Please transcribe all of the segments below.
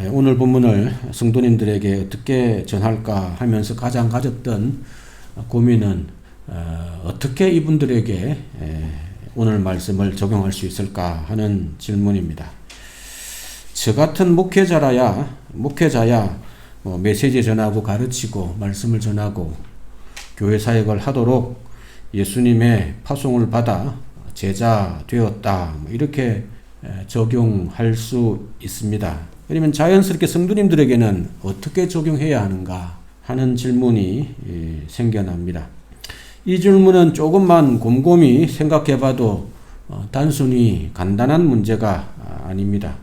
오늘 본문을 성도님들에게 어떻게 전할까 하면서 가장 가졌던 고민은 어떻게 이분들에게 오늘 말씀을 적용할 수 있을까 하는 질문입니다. 저 같은 목회자야 메시지 전하고 가르치고 말씀을 전하고 교회 사역을 하도록 예수님의 파송을 받아 제자 되었다, 이렇게 적용할 수 있습니다. 그러면 자연스럽게 성도님들에게는 어떻게 적용해야 하는가 하는 질문이 생겨납니다. 이 질문은 조금만 곰곰이 생각해 봐도 단순히 간단한 문제가 아닙니다.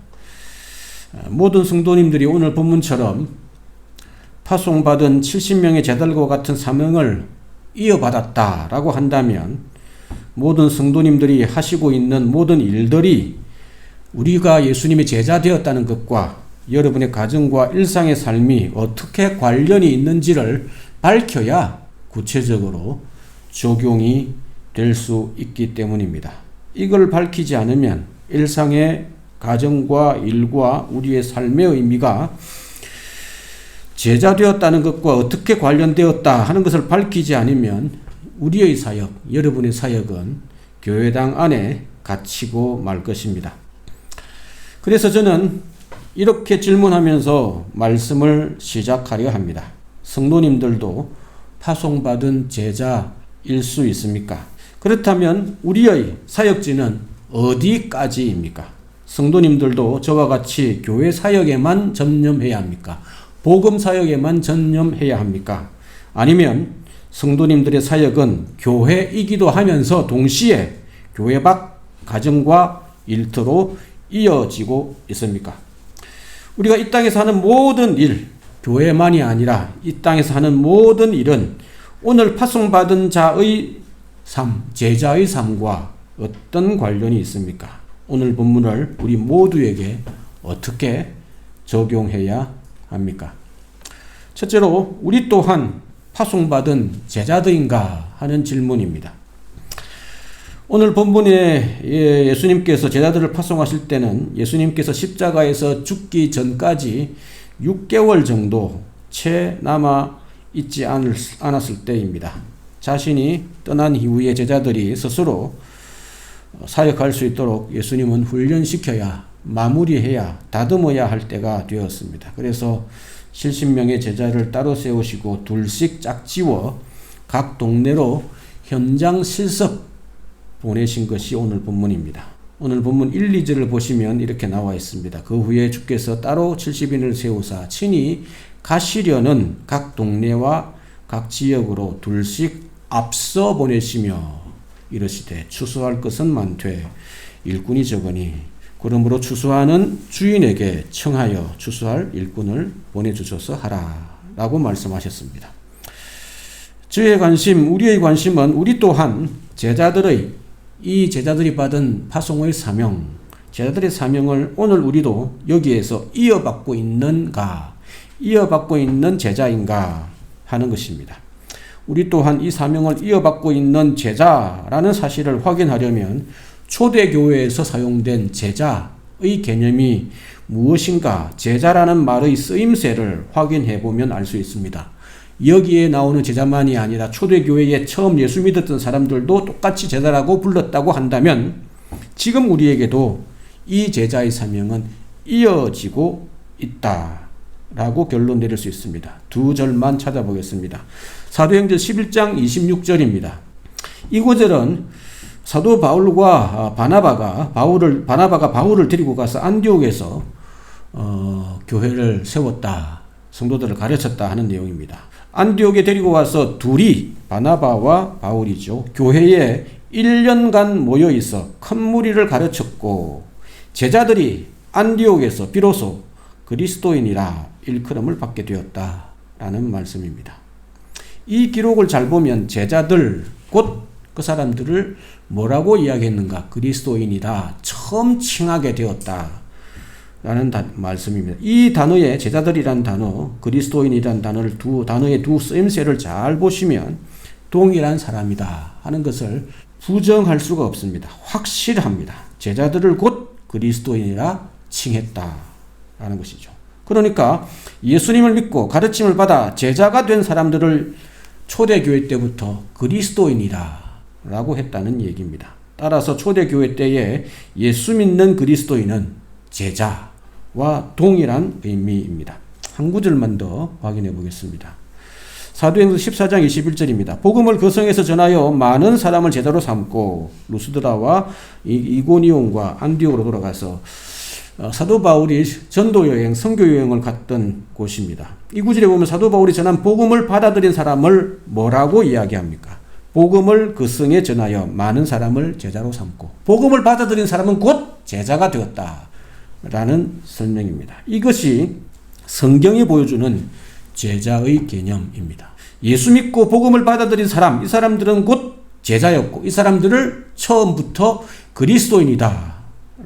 모든 성도님들이 오늘 본문처럼 파송받은 70명의 제자들과 같은 사명을 이어받았다라고 한다면 모든 성도님들이 하시고 있는 모든 일들이 우리가 예수님의 제자 되었다는 것과 여러분의 가정과 일상의 삶이 어떻게 관련이 있는지를 밝혀야 구체적으로 적용이 될 수 있기 때문입니다. 이걸 밝히지 않으면 일상의 가정과 일과 우리의 삶의 의미가 제자 되었다는 것과 어떻게 관련되었다 하는 것을 밝히지 않으면 우리의 사역, 여러분의 사역은 교회당 안에 갇히고 말 것입니다. 그래서 저는 이렇게 질문하면서 말씀을 시작하려 합니다. 성도님들도 파송받은 제자일 수 있습니까? 그렇다면 우리의 사역지는 어디까지입니까? 성도님들도 저와 같이 교회 사역에만 전념해야 합니까? 복음 사역에만 전념해야 합니까? 아니면 성도님들의 사역은 교회이기도 하면서 동시에 교회 밖 가정과 일터로 이어지고 있습니까? 우리가 이 땅에서 하는 모든 일, 교회만이 아니라 이 땅에서 하는 모든 일은 오늘 파송받은 자의 삶, 제자의 삶과 어떤 관련이 있습니까? 오늘 본문을 우리 모두에게 어떻게 적용해야 합니까? 첫째로 우리 또한 파송받은 제자들인가 하는 질문입니다. 오늘 본문에 예수님께서 제자들을 파송하실 때는 예수님께서 십자가에서 죽기 전까지 6개월 정도 채 남아 있지 않았을 때입니다. 자신이 떠난 이후에 제자들이 스스로 사역할 수 있도록 예수님은 훈련시켜야, 마무리해야, 다듬어야 할 때가 되었습니다. 그래서 70명의 제자를 따로 세우시고 둘씩 짝지워 각 동네로 현장 실습 보내신 것이 오늘 본문입니다. 오늘 본문 1, 2절을 보시면 이렇게 나와 있습니다. 그 후에 주께서 따로 70인을 세우사 친히 가시려는 각 동네와 각 지역으로 둘씩 앞서 보내시며 이르시되 추수할 것은 많되 일꾼이 적으니 그러므로 추수하는 주인에게 청하여 추수할 일꾼을 보내주셔서 하라 라고 말씀하셨습니다. 저의 관심, 우리의 관심은 우리 또한 이 제자들이 받은 파송의 사명, 제자들의 사명을 오늘 우리도 여기에서 이어받고 있는 제자인가 하는 것입니다. 우리 또한 이 사명을 이어받고 있는 제자라는 사실을 확인하려면 초대교회에서 사용된 제자의 개념이 무엇인가, 제자라는 말의 쓰임새를 확인해 보면 알 수 있습니다. 여기에 나오는 제자만이 아니라 초대교회에 처음 예수 믿었던 사람들도 똑같이 제자라고 불렀다고 한다면 지금 우리에게도 이 제자의 사명은 이어지고 있다라고 결론 내릴 수 있습니다. 두 절만 찾아보겠습니다. 사도행전 11장 26절입니다. 이 구절은 사도 바울과 바나바가 바울을 데리고 가서 안디옥에서 교회를 세웠다, 성도들을 가르쳤다 하는 내용입니다. 안디옥에 데리고 와서 둘이, 바나바와 바울이죠, 교회에 1년간 모여 있어 큰 무리를 가르쳤고 제자들이 안디옥에서 비로소 그리스도인이라 일컬음을 받게 되었다라는 말씀입니다. 이 기록을 잘 보면 제자들, 곧 그 사람들을 뭐라고 이야기했는가? 그리스도인이다, 처음 칭하게 되었다 라는 말씀입니다. 이 단어에 제자들이란 단어, 그리스도인이란 단어의 두 쓰임새를 잘 보시면 동일한 사람이다 하는 것을 부정할 수가 없습니다. 확실합니다. 제자들을 곧 그리스도인이라 칭했다 라는 것이죠. 그러니까 예수님을 믿고 가르침을 받아 제자가 된 사람들을 초대교회 때부터 그리스도인이다 라고 했다는 얘기입니다. 따라서 초대교회 때에 예수 믿는 그리스도인은 제자와 동일한 의미입니다. 한 구절만 더 확인해 보겠습니다. 사도행전 14장 21절입니다. 복음을 그 성에서 전하여 많은 사람을 제자로 삼고 루스드라와 이고니온과 안디옥으로 돌아가서 사도 바울이 전도여행, 선교여행을 갔던 곳입니다. 이 구절에 보면 사도 바울이 전한 복음을 받아들인 사람을 뭐라고 이야기합니까? 복음을 그 성에 전하여 많은 사람을 제자로 삼고, 복음을 받아들인 사람은 곧 제자가 되었다라는 설명입니다. 이것이 성경이 보여주는 제자의 개념입니다. 예수 믿고 복음을 받아들인 사람, 이 사람들은 곧 제자였고 이 사람들을 처음부터 그리스도인이다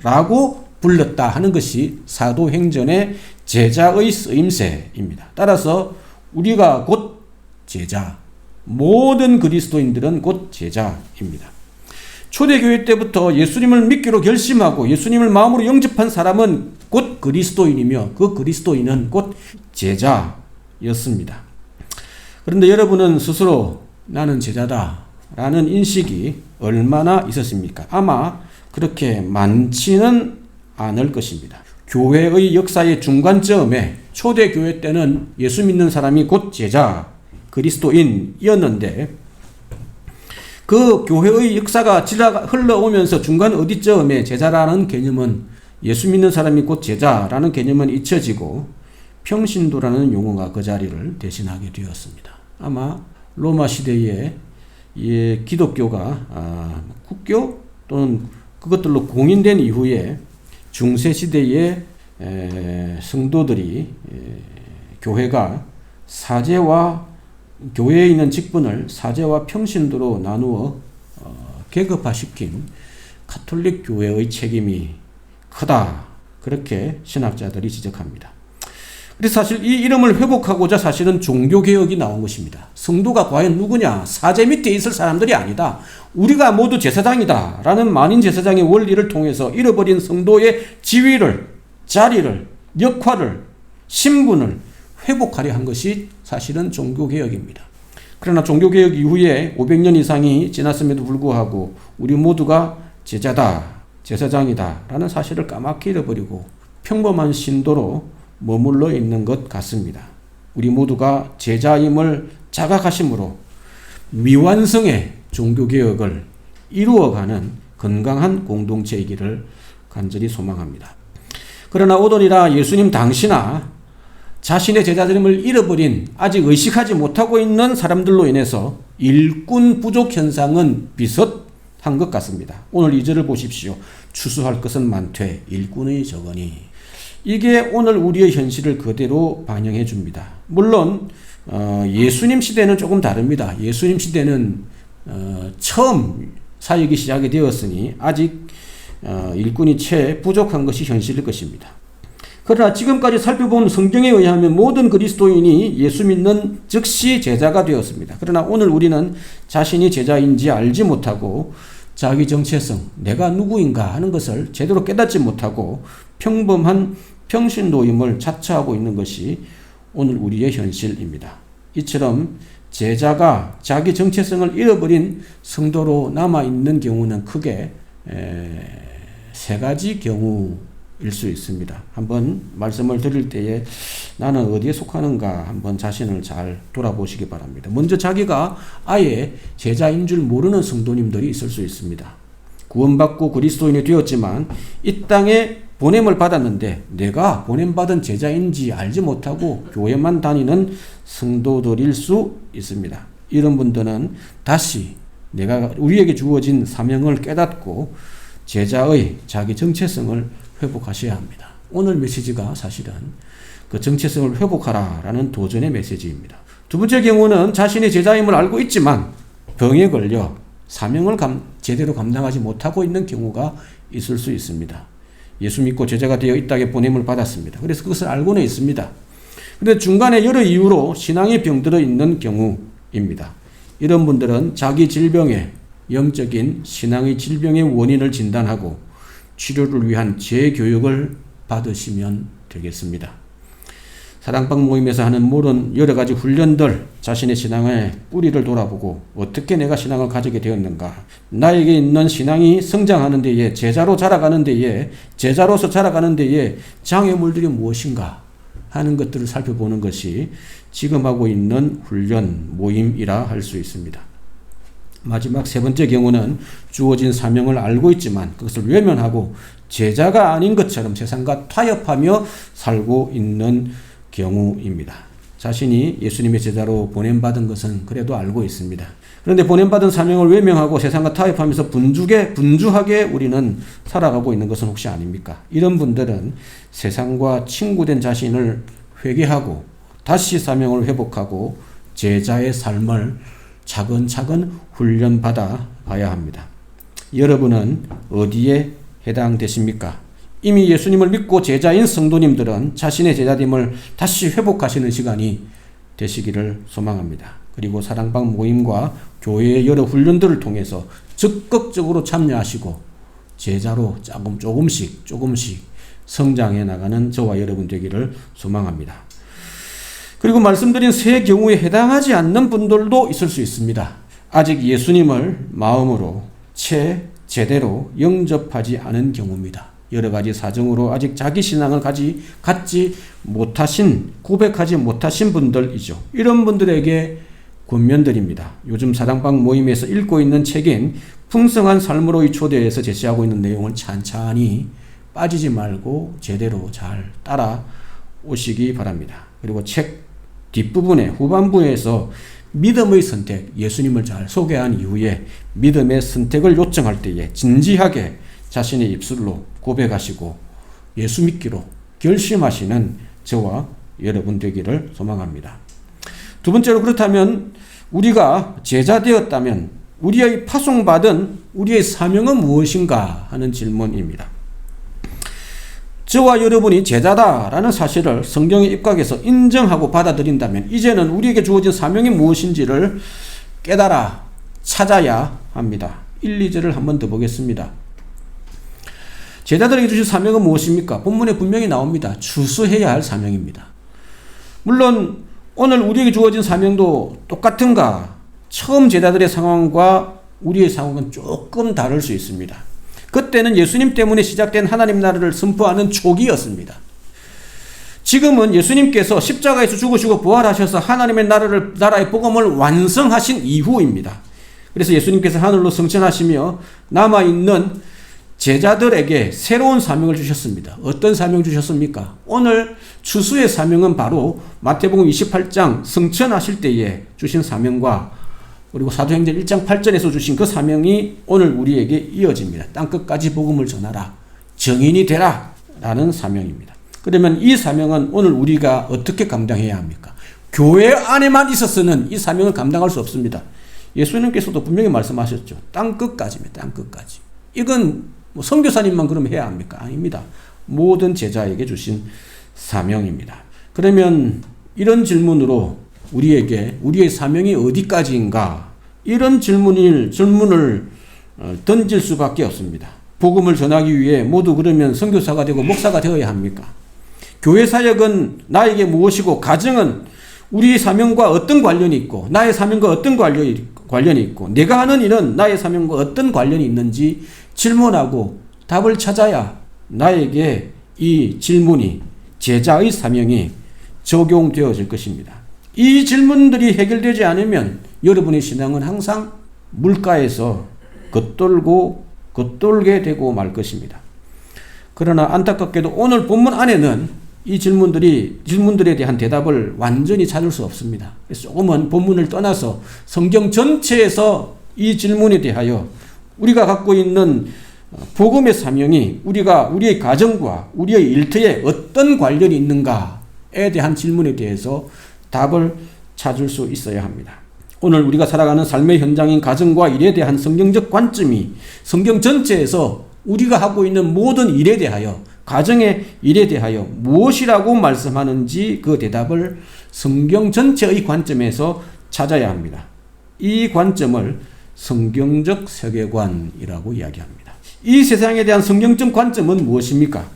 라고 불렀다 하는 것이 사도행전의 제자의 쓰임새입니다. 따라서 우리가 곧 제자, 모든 그리스도인들은 곧 제자입니다. 초대교회 때부터 예수님을 믿기로 결심하고 예수님을 마음으로 영접한 사람은 곧 그리스도인이며 그 그리스도인은 곧 제자였습니다. 그런데 여러분은 스스로 나는 제자다 라는 인식이 얼마나 있었습니까? 아마 그렇게 많지는 않을 것입니다. 교회의 역사의 중간점에 초대교회 때는 예수 믿는 사람이 곧 제자, 그리스도인이었는데 그 교회의 역사가 흘러오면서 중간 어디쯤에 제자라는 개념은 예수 믿는 사람이 곧 제자라는 개념은 잊혀지고 평신도라는 용어가 그 자리를 대신하게 되었습니다. 아마 로마 시대에 기독교가 국교 또는 그것들로 공인된 이후에 중세 시대의 성도들이 교회가 사제와 교회에 있는 직분을 사제와 평신도로 나누어 계급화시킨 가톨릭 교회의 책임이 크다. 그렇게 신학자들이 지적합니다. 그래서 사실 이 이름을 회복하고자 사실은 종교개혁이 나온 것입니다. 성도가 과연 누구냐? 사제 밑에 있을 사람들이 아니다. 우리가 모두 제사장이다 라는 만인 제사장의 원리를 통해서 잃어버린 성도의 지위를, 자리를, 역할을, 신분을 회복하려 한 것이 사실은 종교개혁입니다. 그러나 종교개혁 이후에 500년 이상이 지났음에도 불구하고 우리 모두가 제자다, 제사장이다 라는 사실을 까맣게 잃어버리고 평범한 신도로 머물러 있는 것 같습니다. 우리 모두가 제자임을 자각하심으로 미완성의 종교개혁을 이루어가는 건강한 공동체이기를 간절히 소망합니다. 그러나 오더리라 예수님 당시나 자신의 제자됨을 잃어버린 아직 의식하지 못하고 있는 사람들로 인해서 일꾼 부족 현상은 비슷한 것 같습니다. 오늘 2절을 보십시오. 추수할 것은 많되 일꾼의 적으니. 이게 오늘 우리의 현실을 그대로 반영해 줍니다. 물론 예수님 시대는 조금 다릅니다. 예수님 시대는 처음 사역이 시작이 되었으니 아직 일꾼이 채 부족한 것이 현실일 것입니다. 그러나 지금까지 살펴본 성경에 의하면 모든 그리스도인이 예수 믿는 즉시 제자가 되었습니다. 그러나 오늘 우리는 자신이 제자인지 알지 못하고 자기 정체성, 내가 누구인가 하는 것을 제대로 깨닫지 못하고 평범한 평신도임을 자처하고 있는 것이 오늘 우리의 현실입니다. 이처럼 제자가 자기 정체성을 잃어버린 성도로 남아있는 경우는 크게 세 가지 경우일 수 있습니다. 한번 말씀을 드릴 때에 나는 어디에 속하는가 한번 자신을 잘 돌아보시기 바랍니다. 먼저 자기가 아예 제자인 줄 모르는 성도님들이 있을 수 있습니다. 구원받고 그리스도인이 되었지만 이 땅에 보냄을 받았는데 내가 보냄받은 제자인지 알지 못하고 교회만 다니는 성도들일 수 있습니다. 이런 분들은 다시 우리에게 주어진 사명을 깨닫고 제자의 자기 정체성을 회복하셔야 합니다. 오늘 메시지가 사실은 그 정체성을 회복하라라는 도전의 메시지입니다. 두 번째 경우는 자신의 제자임을 알고 있지만 병에 걸려 사명을 제대로 감당하지 못하고 있는 경우가 있을 수 있습니다. 예수 믿고 제자가 되어 이 땅에 보냄을 받았습니다. 그래서 그것을 알고는 있습니다. 그런데 중간에 여러 이유로 신앙에 병들어 있는 경우입니다. 이런 분들은 자기 질병의 영적인 신앙의 질병의 원인을 진단하고 치료를 위한 재교육을 받으시면 되겠습니다. 사랑방 모임에서 하는 모든 여러 가지 훈련들, 자신의 신앙의 뿌리를 돌아보고 어떻게 내가 신앙을 가지게 되었는가, 나에게 있는 신앙이 성장하는 데에, 제자로 자라가는 데에, 제자로서 자라가는 데에 장애물들이 무엇인가 하는 것들을 살펴보는 것이 지금 하고 있는 훈련 모임이라 할 수 있습니다. 마지막 세 번째 경우는 주어진 사명을 알고 있지만 그것을 외면하고 제자가 아닌 것처럼 세상과 타협하며 살고 있는 경우입니다. 자신이 예수님의 제자로 보냄받은 것은 그래도 알고 있습니다. 그런데 보냄받은 사명을 외면하고 세상과 타협하면서 분주하게 우리는 살아가고 있는 것은 혹시 아닙니까? 이런 분들은 세상과 친구된 자신을 회개하고 다시 사명을 회복하고 제자의 삶을 차근차근 훈련받아 봐야 합니다. 여러분은 어디에 해당되십니까? 이미 예수님을 믿고 제자인 성도님들은 자신의 제자됨을 다시 회복하시는 시간이 되시기를 소망합니다. 그리고 사랑방 모임과 교회의 여러 훈련들을 통해서 적극적으로 참여하시고 제자로 조금씩 성장해 나가는 저와 여러분 되기를 소망합니다. 그리고 말씀드린 세 경우에 해당하지 않는 분들도 있을 수 있습니다. 아직 예수님을 마음으로 제대로 영접하지 않은 경우입니다. 여러 가지 사정으로 아직 자기 신앙을 갖지 못하신, 고백하지 못하신 분들이죠. 이런 분들에게 권면드립니다. 요즘 사랑방 모임에서 읽고 있는 책인 풍성한 삶으로의 초대에서 제시하고 있는 내용을 찬찬히 빠지지 말고 제대로 잘 따라오시기 바랍니다. 그리고 책 뒷부분에 후반부에서 믿음의 선택, 예수님을 잘 소개한 이후에 믿음의 선택을 요청할 때에 진지하게 자신의 입술로 고백하시고 예수 믿기로 결심하시는 저와 여러분 되기를 소망합니다. 두 번째로, 그렇다면 우리가 제자 되었다면 우리의 파송받은 우리의 사명은 무엇인가 하는 질문입니다. 저와 여러분이 제자다라는 사실을 성경에 입각해서 인정하고 받아들인다면 이제는 우리에게 주어진 사명이 무엇인지를 깨달아 찾아야 합니다. 1, 2절을 한 번 더 보겠습니다. 제자들에게 주신 사명은 무엇입니까? 본문에 분명히 나옵니다. 추수해야 할 사명입니다. 물론 오늘 우리에게 주어진 사명도 똑같은가? 처음 제자들의 상황과 우리의 상황은 조금 다를 수 있습니다. 그때는 예수님 때문에 시작된 하나님 나라를 선포하는 초기였습니다. 지금은 예수님께서 십자가에서 죽으시고 부활하셔서 하나님의 나라의 복음을 완성하신 이후입니다. 그래서 예수님께서 하늘로 승천하시며 남아있는 제자들에게 새로운 사명을 주셨습니다. 어떤 사명 주셨습니까? 오늘 추수의 사명은 바로 마태복음 28장 승천하실 때에 주신 사명과 그리고 사도행전 1장 8절에서 주신 그 사명이 오늘 우리에게 이어집니다. 땅끝까지 복음을 전하라. 증인이 되라. 라는 사명입니다. 그러면 이 사명은 오늘 우리가 어떻게 감당해야 합니까? 교회 안에만 있어서는 이 사명을 감당할 수 없습니다. 예수님께서도 분명히 말씀하셨죠. 땅끝까지입니다. 땅끝까지. 이건 선교사님만 그러면 해야 합니까? 아닙니다. 모든 제자에게 주신 사명입니다. 그러면 이런 질문으로 우리에게 우리의 사명이 어디까지인가? 이런 질문을 던질 수밖에 없습니다. 복음을 전하기 위해 모두 그러면 선교사가 되고 목사가 되어야 합니까? 교회 사역은 나에게 무엇이고 가정은 우리의 사명과 어떤 관련이 있고 나의 사명과 어떤 관련이 있고 내가 하는 일은 나의 사명과 어떤 관련이 있는지 질문하고 답을 찾아야 나에게 이 질문이 제자의 사명이 적용되어질 것입니다. 이 질문들이 해결되지 않으면 여러분의 신앙은 항상 물가에서 겉돌게 되고 말 것입니다. 그러나 안타깝게도 오늘 본문 안에는 이 질문들에 대한 대답을 완전히 찾을 수 없습니다. 그래서 조금은 본문을 떠나서 성경 전체에서 이 질문에 대하여 우리가 갖고 있는 복음의 사명이 우리의 가정과 우리의 일터에 어떤 관련이 있는가에 대한 질문에 대해서 답을 찾을 수 있어야 합니다. 오늘 우리가 살아가는 삶의 현장인 가정과 일에 대한 성경적 관점이 성경 전체에서 우리가 하고 있는 모든 일에 대하여 가정의 일에 대하여 무엇이라고 말씀하는지 그 대답을 성경 전체의 관점에서 찾아야 합니다. 이 관점을 성경적 세계관이라고 이야기합니다. 이 세상에 대한 성경적 관점은 무엇입니까?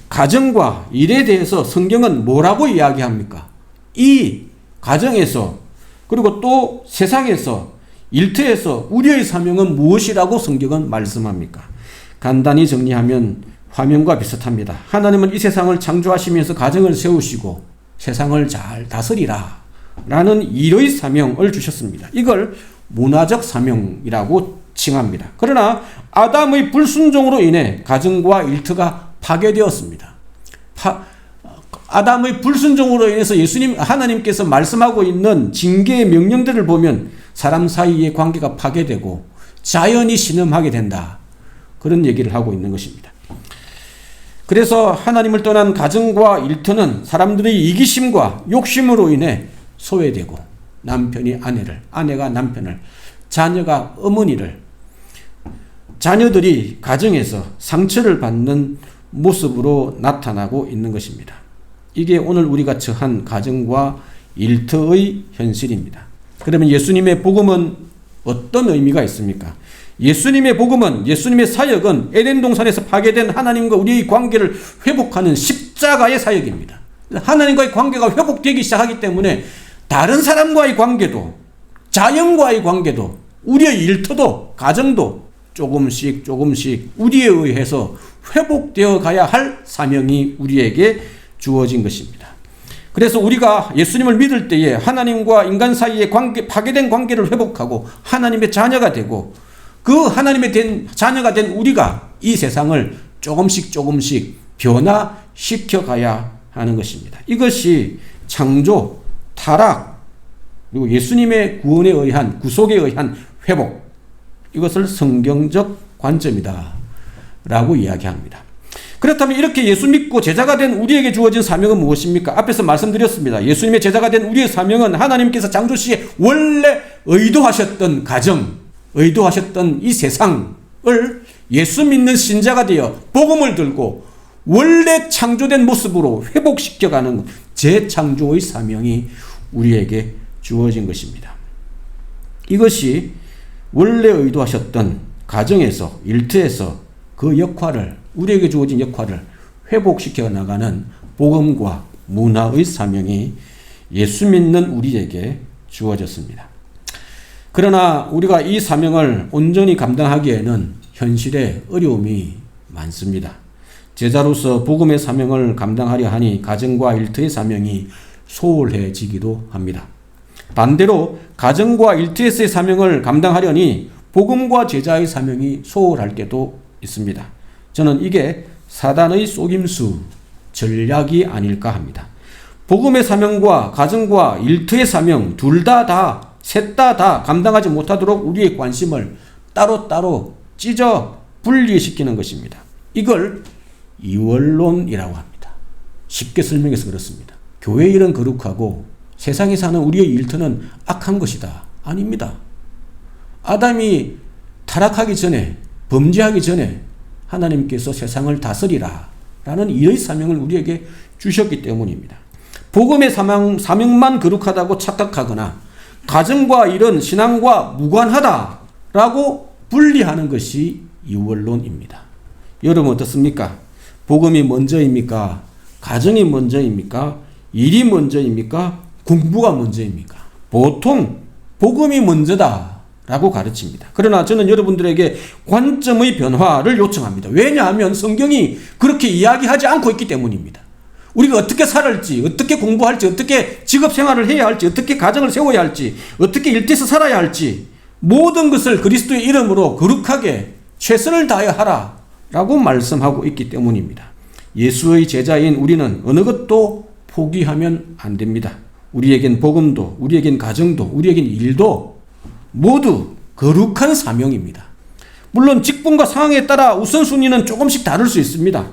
가정과 일에 대해서 성경은 뭐라고 이야기합니까? 이 가정에서 그리고 또 세상에서 일터에서 우리의 사명은 무엇이라고 성경은 말씀합니까? 간단히 정리하면 화면과 비슷합니다. 하나님은 이 세상을 창조하시면서 가정을 세우시고 세상을 잘 다스리라 라는 일의 사명을 주셨습니다. 이걸 문화적 사명이라고 칭합니다. 그러나 아담의 불순종으로 인해 가정과 일터가 파괴되었습니다. 아담의 불순종으로 인해서 하나님께서 말씀하고 있는 징계의 명령들을 보면 사람 사이의 관계가 파괴되고 자연이 신음하게 된다. 그런 얘기를 하고 있는 것입니다. 그래서 하나님을 떠난 가정과 일터는 사람들의 이기심과 욕심으로 인해 소외되고 남편이 아내를, 아내가 남편을, 자녀가 어머니를, 자녀들이 가정에서 상처를 받는 모습으로 나타나고 있는 것입니다. 이게 오늘 우리가 처한 가정과 일터의 현실입니다. 그러면 예수님의 복음은 어떤 의미가 있습니까? 예수님의 복음은, 예수님의 사역은 에덴 동산에서 파괴된 하나님과 우리의 관계를 회복하는 십자가의 사역입니다. 하나님과의 관계가 회복되기 시작하기 때문에 다른 사람과의 관계도, 자연과의 관계도, 우리의 일터도, 가정도 조금씩 우리에 의해서 회복되어 가야 할 사명이 우리에게 주어진 것입니다. 그래서 우리가 예수님을 믿을 때에 하나님과 인간 사이의 파괴된 관계를 회복하고 하나님의 자녀가 되고 그 하나님의 자녀가 된 우리가 이 세상을 조금씩 변화시켜 가야 하는 것입니다. 이것이 창조, 타락, 그리고 예수님의 구원에 의한, 구속에 의한 회복, 이것을 성경적 관점이다 라고 이야기합니다. 그렇다면 이렇게 예수 믿고 제자가 된 우리에게 주어진 사명은 무엇입니까? 앞에서 말씀드렸습니다. 예수님의 제자가 된 우리의 사명은 하나님께서 창조시에 원래 의도하셨던 가정, 의도하셨던 이 세상을 예수 믿는 신자가 되어 복음을 들고 원래 창조된 모습으로 회복시켜가는 재창조의 사명이 우리에게 주어진 것입니다. 이것이 원래 의도하셨던 가정에서, 일터에서 그 역할을, 우리에게 주어진 역할을 회복시켜 나가는 복음과 문화의 사명이 예수 믿는 우리에게 주어졌습니다. 그러나 우리가 이 사명을 온전히 감당하기에는 현실에 어려움이 많습니다. 제자로서 복음의 사명을 감당하려 하니 가정과 일터의 사명이 소홀해지기도 합니다. 반대로 가정과 일터에서의 사명을 감당하려니 복음과 제자의 사명이 소홀할 때도 있습니다. 저는 이게 사단의 속임수, 전략이 아닐까 합니다. 복음의 사명과 가정과 일터의 사명 셋 다 감당하지 못하도록 우리의 관심을 따로따로 찢어 분리시키는 것입니다. 이걸 이원론이라고 합니다. 쉽게 설명해서 그렇습니다. 교회 일은 거룩하고 세상에 사는 우리의 일터는 악한 것이다. 아닙니다. 아담이 타락하기 전에, 범죄하기 전에 하나님께서 세상을 다스리라 라는 이의 사명을 우리에게 주셨기 때문입니다. 복음의 사명만 거룩하다고 착각하거나 가정과 일은 신앙과 무관하다라고 분리하는 것이 이원론입니다. 여러분 어떻습니까? 복음이 먼저입니까? 가정이 먼저입니까? 일이 먼저입니까? 공부가 먼저입니까? 보통 복음이 먼저다라고 가르칩니다. 그러나 저는 여러분들에게 관점의 변화를 요청합니다. 왜냐하면 성경이 그렇게 이야기하지 않고 있기 때문입니다. 우리가 어떻게 살을지, 어떻게 공부할지, 어떻게 직업생활을 해야 할지, 어떻게 가정을 세워야 할지, 어떻게 일터에서 살아야 할지 모든 것을 그리스도의 이름으로 거룩하게 최선을 다하여 하라 라고 말씀하고 있기 때문입니다. 예수의 제자인 우리는 어느 것도 포기하면 안 됩니다. 우리에겐 복음도, 우리에겐 가정도, 우리에겐 일도 모두 거룩한 사명입니다. 물론 직분과 상황에 따라 우선순위는 조금씩 다를 수 있습니다.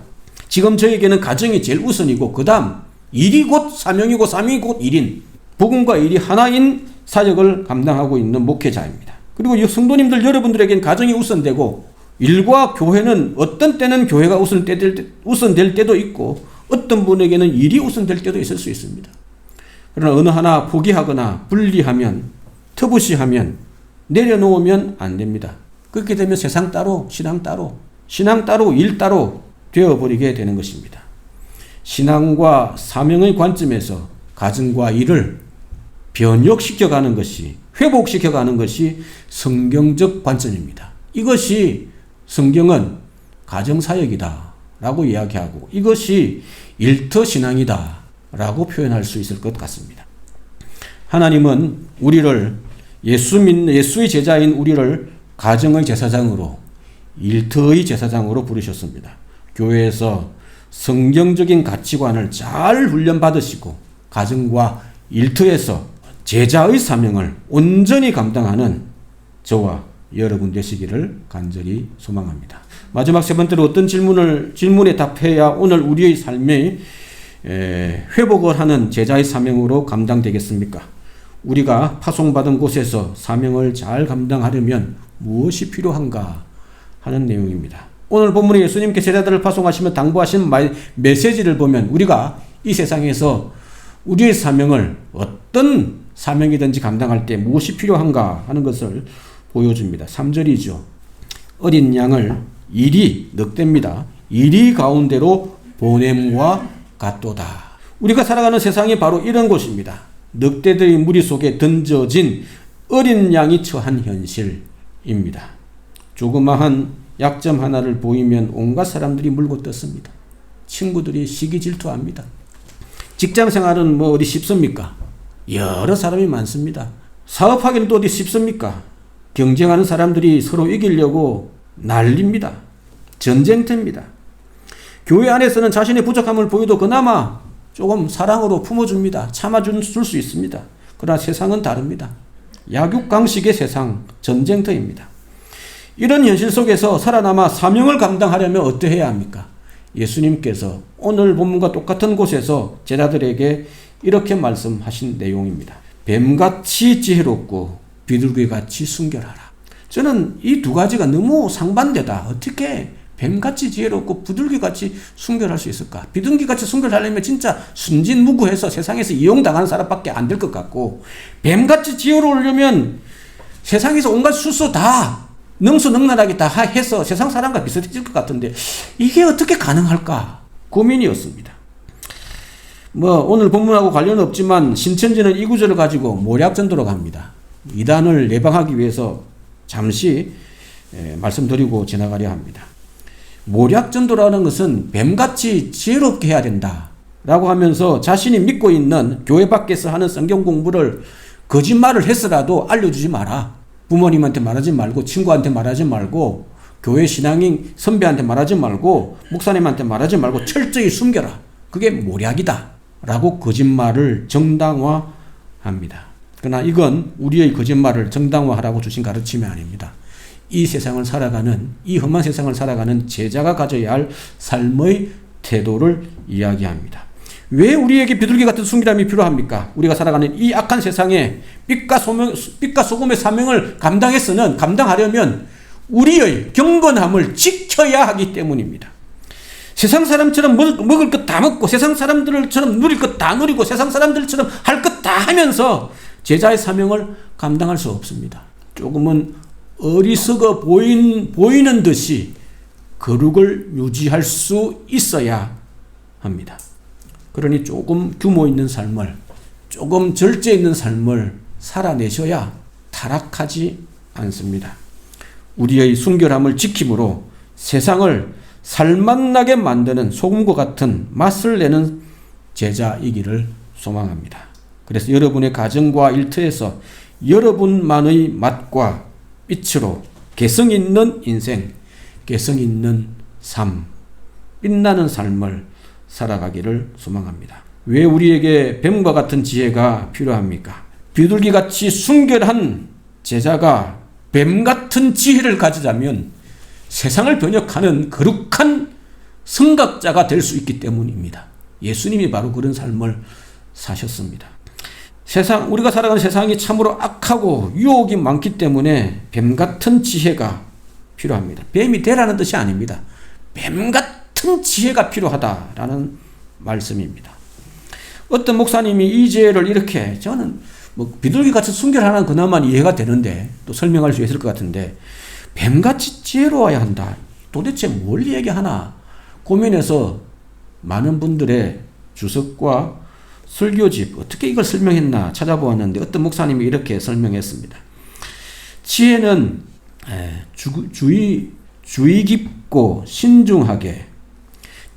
지금 저에게는 가정이 제일 우선이고 그 다음 일이 곧 사명이고 사명이 곧 일인, 복음과 일이 하나인 사역을 감당하고 있는 목회자입니다. 그리고 성도님들 여러분들에겐 가정이 우선되고 일과 교회는 어떤 때는 교회가 우선될 때도 있고 어떤 분에게는 일이 우선될 때도 있을 수 있습니다. 그러나 어느 하나 포기하거나 분리하면, 터부시하면, 내려놓으면 안 됩니다. 그렇게 되면 세상 따로, 신앙 따로, 일 따로 되어버리게 되는 것입니다. 신앙과 사명의 관점에서 가정과 일을 변혁시켜가는 것이, 회복시켜가는 것이 성경적 관점입니다. 이것이 성경은 가정사역이다 라고 이야기하고 이것이 일터신앙이다 라고 표현할 수 있을 것 같습니다. 하나님은 우리를 예수의 제자인 우리를 가정의 제사장으로, 일터의 제사장으로 부르셨습니다. 교회에서 성경적인 가치관을 잘 훈련받으시고 가정과 일터에서 제자의 사명을 온전히 감당하는 저와 여러분 되시기를 간절히 소망합니다. 마지막 세 번째로 어떤 질문에 답해야 오늘 우리의 삶이 회복을 하는 제자의 사명으로 감당되겠습니까? 우리가 파송받은 곳에서 사명을 잘 감당하려면 무엇이 필요한가 하는 내용입니다. 오늘 본문에 예수님께 제자들을 파송하시며 당부하신 메시지를 보면 우리가 이 세상에서 우리의 사명을 어떤 사명이든지 감당할 때 무엇이 필요한가 하는 것을 보여줍니다. 3절이죠. 어린 양을 이리 늑대입니다. 이리 가운데로 보냄과 같도다. 우리가 살아가는 세상이 바로 이런 곳입니다. 늑대들이 무리 속에 던져진 어린 양이 처한 현실입니다. 조그마한 약점 하나를 보이면 온갖 사람들이 물고 떴습니다. 친구들이 시기 질투합니다. 직장 생활은 뭐 어디 쉽습니까? 여러 사람이 많습니다. 사업하기는 또 어디 쉽습니까? 경쟁하는 사람들이 서로 이기려고 난립니다. 전쟁터입니다. 교회 안에서는 자신의 부족함을 보여도 그나마 조금 사랑으로 품어줍니다. 참아줄 수 있습니다. 그러나 세상은 다릅니다. 약육강식의 세상, 전쟁터입니다. 이런 현실 속에서 살아남아 사명을 감당하려면 어떠해야 합니까? 예수님께서 오늘 본문과 똑같은 곳에서 제자들에게 이렇게 말씀하신 내용입니다. 뱀같이 지혜롭고 비둘기같이 순결하라. 저는 이 두 가지가 너무 상반되다. 어떻게 뱀같이 지혜롭고 비둘기같이 순결할 수 있을까? 비둘기같이 순결하려면 진짜 순진무구해서 세상에서 이용당하는 사람밖에 안 될 것 같고, 뱀같이 지혜로우려면 세상에서 온갖 수수 다 능수능란하게 다 해서 세상 사람과 비슷해질 것 같은데 이게 어떻게 가능할까? 고민이었습니다. 오늘 본문하고 관련은 없지만 신천지는 이 구절을 가지고 모략전도로 갑니다. 이단을 예방하기 위해서 잠시 말씀드리고 지나가려 합니다. 모략전도라는 것은 뱀같이 지혜롭게 해야 된다 라고 하면서 자신이 믿고 있는 교회 밖에서 하는 성경 공부를 거짓말을 했으라도 알려주지 마라. 부모님한테 말하지 말고, 친구한테 말하지 말고, 교회 신앙인 선배한테 말하지 말고, 목사님한테 말하지 말고 철저히 숨겨라. 그게 모략이다 라고 거짓말을 정당화합니다. 그러나 이건 우리의 거짓말을 정당화하라고 주신 가르침이 아닙니다. 이 세상을 살아가는, 이 험한 세상을 살아가는 제자가 가져야 할 삶의 태도를 이야기합니다. 왜 우리에게 비둘기 같은 순결함이 필요합니까? 우리가 살아가는 이 악한 세상에 빛과 소금의 사명을 감당하려면 우리의 경건함을 지켜야 하기 때문입니다. 세상 사람처럼 먹을 것 다 먹고, 세상 사람들처럼 누릴 것 다 누리고, 세상 사람들처럼 할 것 다 하면서 제자의 사명을 감당할 수 없습니다. 조금은 어리석어 보이는 듯이 거룩을 유지할 수 있어야 합니다. 그러니 조금 규모 있는 삶을, 조금 절제 있는 삶을 살아내셔야 타락하지 않습니다. 우리의 순결함을 지킴으로 세상을 살맛나게 만드는 소금과 같은 맛을 내는 제자이기를 소망합니다. 그래서 여러분의 가정과 일터에서 여러분만의 맛과 빛으로 개성 있는 인생, 개성 있는 삶, 빛나는 삶을 살아가기를 소망합니다. 왜 우리에게 뱀과 같은 지혜가 필요합니까? 비둘기같이 순결한 제자가 뱀 같은 지혜를 가지자면 세상을 변혁하는 거룩한 성각자가 될 수 있기 때문입니다. 예수님이 바로 그런 삶을 사셨습니다. 우리가 살아가는 세상이 참으로 악하고 유혹이 많기 때문에 뱀 같은 지혜가 필요합니다. 뱀이 되라는 뜻이 아닙니다. 뱀 같은 지혜가 필요하다라는 말씀입니다. 어떤 목사님이 이 지혜를 이렇게, 저는 비둘기같이 순결하는 그나마 이해가 되는데, 또 설명할 수 있을 것 같은데, 뱀같이 지혜로워야 한다. 도대체 뭘 얘기하나 고민해서 많은 분들의 주석과 설교집 어떻게 이걸 설명했나 찾아보았는데 어떤 목사님이 이렇게 설명했습니다. 지혜는 주의 깊고 신중하게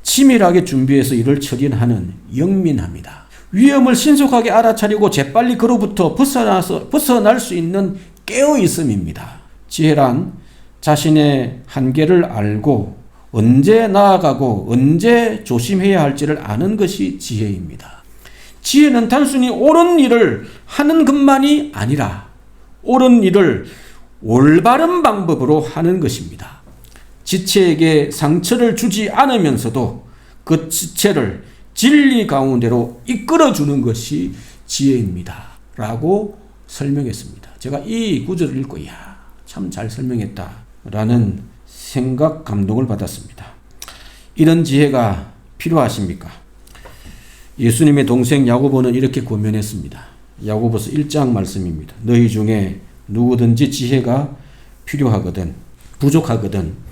치밀하게 준비해서 일을 처리하는 영민함이다. 위험을 신속하게 알아차리고 재빨리 그로부터 벗어날 수 있는 깨어있음입니다. 지혜란 자신의 한계를 알고 언제 나아가고 언제 조심해야 할지를 아는 것이 지혜입니다. 지혜는 단순히 옳은 일을 하는 것만이 아니라 옳은 일을 올바른 방법으로 하는 것입니다. 지체에게 상처를 주지 않으면서도 그 지체를 진리 가운데로 이끌어주는 것이 지혜입니다. 라고 설명했습니다. 제가 이 구절을 읽고 참 잘 설명했다 라는 생각, 감동을 받았습니다. 이런 지혜가 필요하십니까? 예수님의 동생 야고보는 이렇게 권면했습니다. 야고보서 1장 말씀입니다. 너희 중에 누구든지 지혜가 필요하거든 부족하거든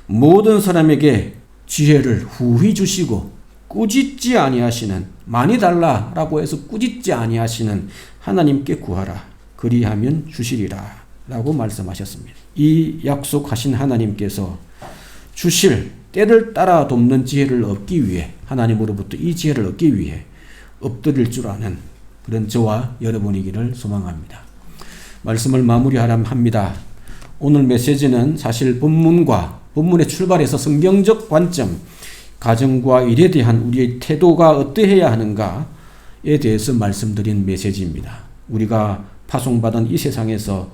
모든 사람에게 지혜를 후히 주시고 꾸짖지 아니하시는 많이 달라라고 해서 꾸짖지 아니하시는 하나님께 구하라 그리하면 주시리라 라고 말씀하셨습니다. 이 약속하신 하나님께서 주실 때를 따라 돕는 지혜를 얻기 위해 하나님으로부터 이 지혜를 얻기 위해 엎드릴 줄 아는 그런 저와 여러분이기를 소망합니다. 말씀을 마무리하려 합니다. 오늘 메시지는 사실 본문의 출발에서 성경적 관점, 가정과 일에 대한 우리의 태도가 어떠해야 하는가에 대해서 말씀드린 메시지입니다. 우리가 파송받은 이 세상에서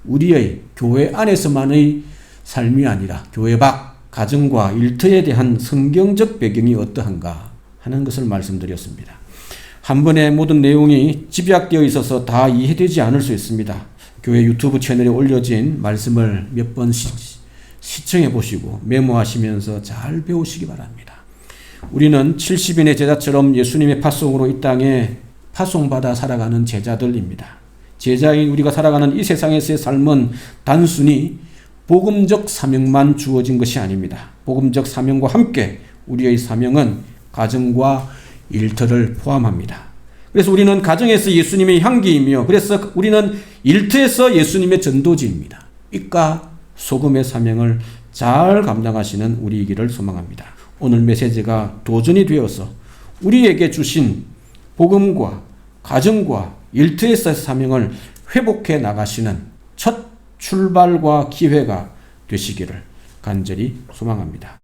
우리의 교회 안에서만의 삶이 아니라 교회 밖, 가정과 일터에 대한 성경적 배경이 어떠한가 하는 것을 말씀드렸습니다. 한 번에 모든 내용이 집약되어 있어서 다 이해되지 않을 수 있습니다. 교회 유튜브 채널에 올려진 말씀을 몇 번 시청해 보시고 메모하시면서 잘 배우시기 바랍니다. 우리는 70인의 제자처럼 예수님의 파송으로 이 땅에 파송받아 살아가는 제자들입니다. 제자인 우리가 살아가는 이 세상에서의 삶은 단순히 복음적 사명만 주어진 것이 아닙니다. 복음적 사명과 함께 우리의 사명은 가정과 일터를 포함합니다. 그래서 우리는 가정에서 예수님의 향기이며 그래서 우리는 일터에서 예수님의 전도지입니다. 빛과 소금의 사명을 잘 감당하시는 우리이기를 소망합니다. 오늘 메시지가 도전이 되어서 우리에게 주신 복음과 가정과 일터에서의 사명을 회복해 나가시는 첫 출발과 기회가 되시기를 간절히 소망합니다.